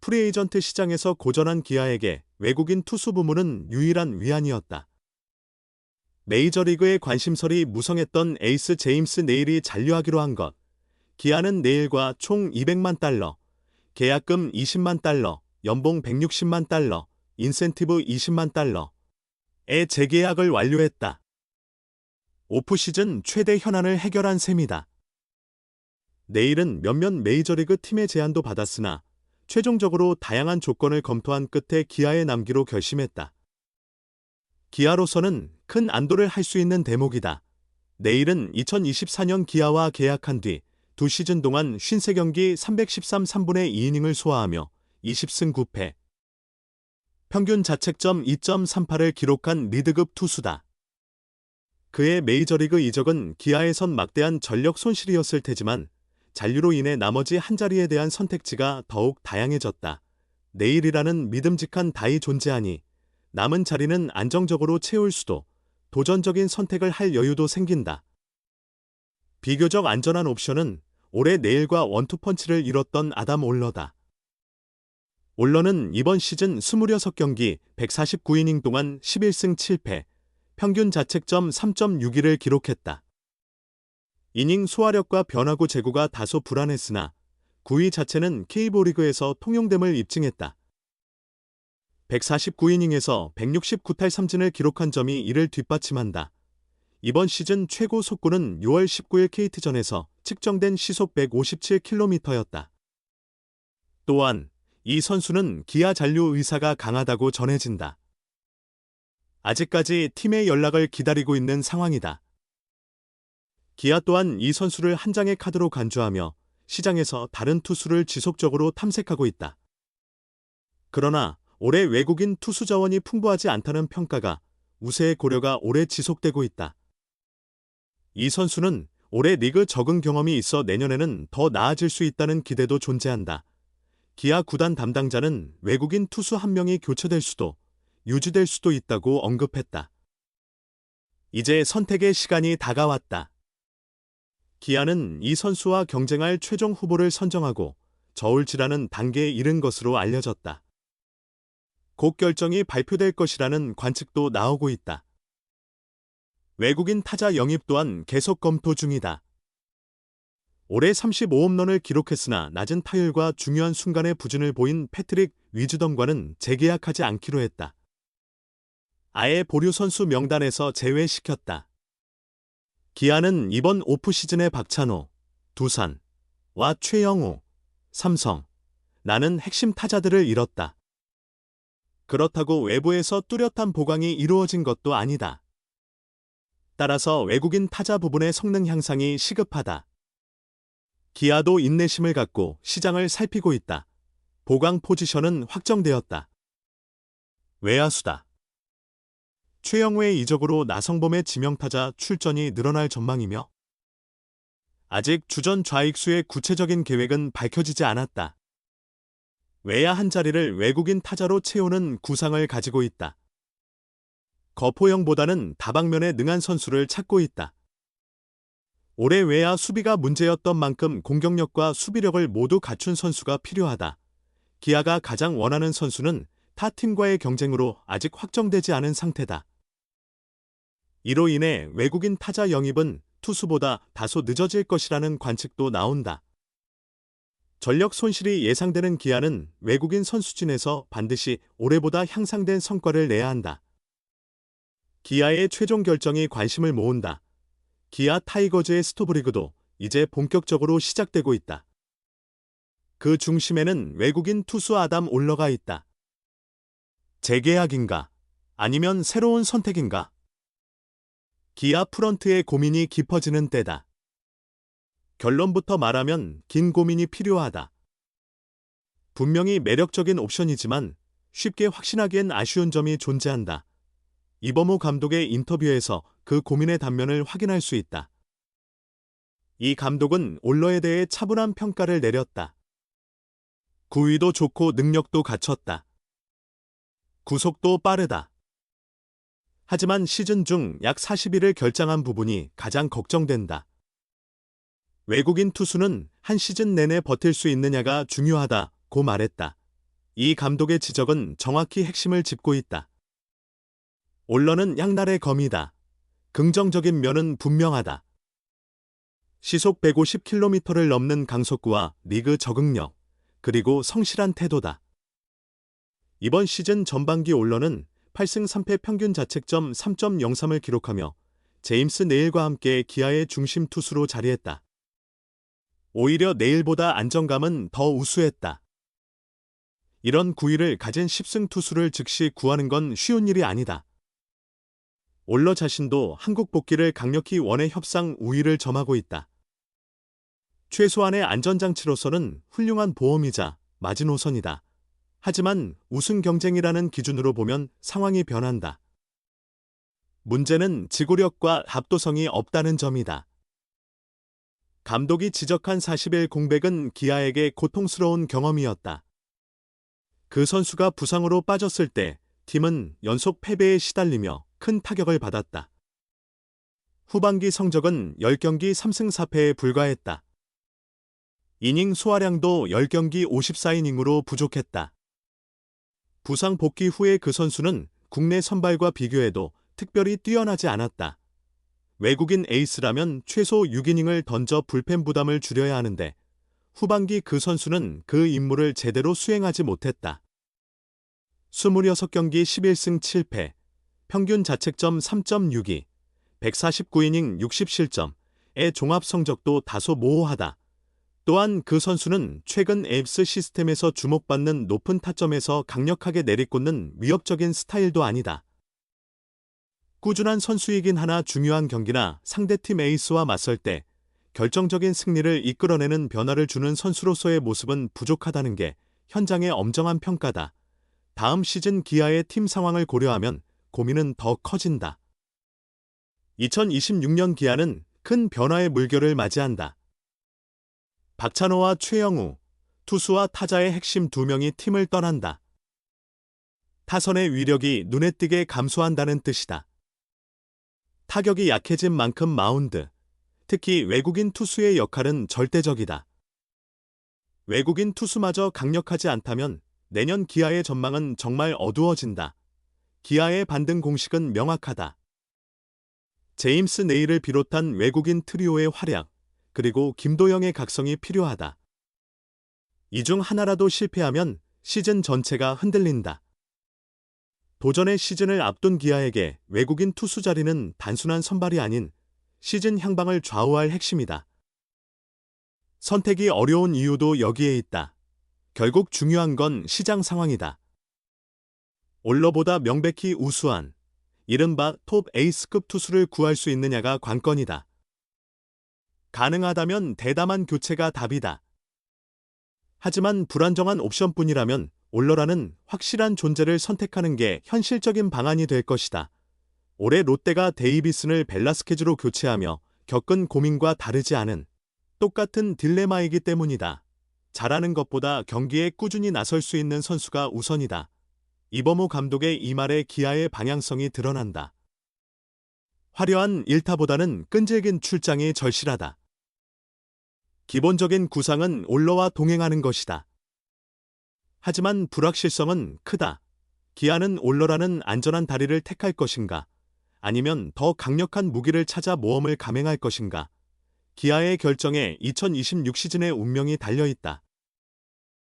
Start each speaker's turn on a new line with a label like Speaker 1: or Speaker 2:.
Speaker 1: 프리에이전트 시장에서 고전한 기아에게 외국인 투수 부문은 유일한 위안이었다. 메이저리그의 관심설이 무성했던 에이스 제임스 네일이 잔류하기로 한 것. 기아는 네일과 총 $200만, 계약금 $20만, 연봉 $160만, 인센티브 $20만,의 재계약을 완료했다. 오프시즌 최대 현안을 해결한 셈이다. 네일은 몇몇 메이저리그 팀의 제안도 받았으나 최종적으로 다양한 조건을 검토한 끝에 기아에 남기로 결심했다. 기아로서는 큰 안도를 할 수 있는 대목이다. 네일은 2024년 기아와 계약한 뒤 2시즌 동안 53경기 313 3분의 2이닝을 소화하며 20승 9패, 평균 자책점 2.38을 기록한 리드급 투수다. 그의 메이저리그 이적은 기아에선 막대한 전력 손실이었을 테지만 잔류로 인해 나머지 한 자리에 대한 선택지가 더욱 다양해졌다. 네일이라는 믿음직한 다이 존재하니 남은 자리는 안정적으로 채울 수도, 도전적인 선택을 할 여유도 생긴다. 비교적 안전한 옵션은 올해 네일과 원투펀치를 이뤘던 아담 올러다. 올러는 이번 시즌 26경기 149이닝 동안 11승 7패, 평균 자책점 3.61을 기록했다. 이닝 소화력과 변화구 제구가 다소 불안했으나 9위 자체는 K리그에서 통용됨을 입증했다. 149이닝에서 169탈 3진을 기록한 점이 이를 뒷받침한다. 이번 시즌 최고 속구는 6월 19일 KT전에서 측정된 시속 157km였다. 또한 이 선수는 기아 잔류 의사가 강하다고 전해진다. 아직까지 팀의 연락을 기다리고 있는 상황이다. 기아 또한 이 선수를 한 장의 카드로 간주하며 시장에서 다른 투수를 지속적으로 탐색하고 있다. 그러나 올해 외국인 투수 자원이 풍부하지 않다는 평가가 우세의 고려가 오래 지속되고 있다. 이 선수는 올해 리그 적응 경험이 있어 내년에는 더 나아질 수 있다는 기대도 존재한다. 기아 구단 담당자는 외국인 투수 한 명이 교체될 수도, 유지될 수도 있다고 언급했다. 이제 선택의 시간이 다가왔다. 기아는 이 선수와 경쟁할 최종 후보를 선정하고 저울질하는 단계에 이른 것으로 알려졌다. 곧 결정이 발표될 것이라는 관측도 나오고 있다. 외국인 타자 영입 또한 계속 검토 중이다. 올해 35홈런을 기록했으나 낮은 타율과 중요한 순간에 부진을 보인 패트릭 위즈덤과는 재계약하지 않기로 했다. 아예 보류 선수 명단에서 제외시켰다. 기아는 이번 오프시즌에 박찬호, 두산와 최영우, 삼성, 라는 핵심 타자들을 잃었다. 그렇다고 외부에서 뚜렷한 보강이 이루어진 것도 아니다. 따라서 외국인 타자 부분의 성능 향상이 시급하다. 기아도 인내심을 갖고 시장을 살피고 있다. 보강 포지션은 확정되었다. 외야수다. 최영우의 이적으로 나성범의 지명타자 출전이 늘어날 전망이며 아직 주전 좌익수의 구체적인 계획은 밝혀지지 않았다. 외야 한 자리를 외국인 타자로 채우는 구상을 가지고 있다. 거포형보다는 다방면에 능한 선수를 찾고 있다. 올해 외야 수비가 문제였던 만큼 공격력과 수비력을 모두 갖춘 선수가 필요하다. 기아가 가장 원하는 선수는 타 팀과의 경쟁으로 아직 확정되지 않은 상태다. 이로 인해 외국인 타자 영입은 투수보다 다소 늦어질 것이라는 관측도 나온다. 전력 손실이 예상되는 기아는 외국인 선수진에서 반드시 올해보다 향상된 성과를 내야 한다. 기아의 최종 결정이 관심을 모은다. 기아 타이거즈의 스토브리그도 이제 본격적으로 시작되고 있다. 그 중심에는 외국인 투수 아담 올러가 있다. 재계약인가? 아니면 새로운 선택인가? 기아 프런트의 고민이 깊어지는 때다. 결론부터 말하면 긴 고민이 필요하다. 분명히 매력적인 옵션이지만 쉽게 확신하기엔 아쉬운 점이 존재한다. 이범호 감독의 인터뷰에서 그 고민의 단면을 확인할 수 있다. 이 감독은 올러에 대해 차분한 평가를 내렸다. 구위도 좋고 능력도 갖췄다. 구속도 빠르다. 하지만 시즌 중 약 40일을 결장한 부분이 가장 걱정된다. 외국인 투수는 한 시즌 내내 버틸 수 있느냐가 중요하다고 말했다. 이 감독의 지적은 정확히 핵심을 짚고 있다. 올러는 양날의 검이다. 긍정적인 면은 분명하다. 시속 150km를 넘는 강속구와 리그 적응력, 그리고 성실한 태도다. 이번 시즌 전반기 올러는 8승 3패 평균 자책점 3.03을 기록하며 제임스 네일과 함께 기아의 중심 투수로 자리했다. 오히려 네일보다 안정감은 더 우수했다. 이런 구위를 가진 10승 투수를 즉시 구하는 건 쉬운 일이 아니다. 올러 자신도 한국 복귀를 강력히 원해 협상 우위를 점하고 있다. 최소한의 안전장치로서는 훌륭한 보험이자 마지노선이다. 하지만 우승 경쟁이라는 기준으로 보면 상황이 변한다. 문제는 지구력과 합도성이 없다는 점이다. 감독이 지적한 40일 공백은 기아에게 고통스러운 경험이었다. 그 선수가 부상으로 빠졌을 때 팀은 연속 패배에 시달리며 큰 타격을 받았다. 후반기 성적은 10경기 3승 4패에 불과했다. 이닝 소화량도 10경기 54이닝으로 부족했다. 부상 복귀 후에 그 선수는 국내 선발과 비교해도 특별히 뛰어나지 않았다. 외국인 에이스라면 최소 6이닝을 던져 불펜 부담을 줄여야 하는데 후반기 그 선수는 그 임무를 제대로 수행하지 못했다. 26경기 11승 7패, 평균 자책점 3.62, 149이닝 60실점의 종합 성적도 다소 모호하다. 또한 그 선수는 최근 에이스 시스템에서 주목받는 높은 타점에서 강력하게 내리꽂는 위협적인 스타일도 아니다. 꾸준한 선수이긴 하나 중요한 경기나 상대팀 에이스와 맞설 때 결정적인 승리를 이끌어내는 변화를 주는 선수로서의 모습은 부족하다는 게 현장의 엄정한 평가다. 다음 시즌 기아의 팀 상황을 고려하면 고민은 더 커진다. 2026년 기아는 큰 변화의 물결을 맞이한다. 박찬호와 최영우, 투수와 타자의 핵심 2명이 팀을 떠난다. 타선의 위력이 눈에 띄게 감소한다는 뜻이다. 타격이 약해진 만큼 마운드, 특히 외국인 투수의 역할은 절대적이다. 외국인 투수마저 강력하지 않다면 내년 기아의 전망은 정말 어두워진다. 기아의 반등 공식은 명확하다. 제임스 네일을 비롯한 외국인 트리오의 활약, 그리고 김도영의 각성이 필요하다. 이 중 하나라도 실패하면 시즌 전체가 흔들린다. 도전의 시즌을 앞둔 기아에게 외국인 투수 자리는 단순한 선발이 아닌 시즌 향방을 좌우할 핵심이다. 선택이 어려운 이유도 여기에 있다. 결국 중요한 건 시장 상황이다. 올러보다 명백히 우수한 이른바 톱 에이스급 투수를 구할 수 있느냐가 관건이다. 가능하다면 대담한 교체가 답이다. 하지만 불안정한 옵션뿐이라면 올러라는 확실한 존재를 선택하는 게 현실적인 방안이 될 것이다. 올해 롯데가 데이비슨을 벨라스케즈로 교체하며 겪은 고민과 다르지 않은 똑같은 딜레마이기 때문이다. 잘하는 것보다 경기에 꾸준히 나설 수 있는 선수가 우선이다. 이범호 감독의 이 말에 기아의 방향성이 드러난다. 화려한 일타보다는 끈질긴 출장이 절실하다. 기본적인 구상은 올러와 동행하는 것이다. 하지만 불확실성은 크다. 기아는 올러라는 안전한 다리를 택할 것인가? 아니면 더 강력한 무기를 찾아 모험을 감행할 것인가? 기아의 결정에 2026 시즌의 운명이 달려있다.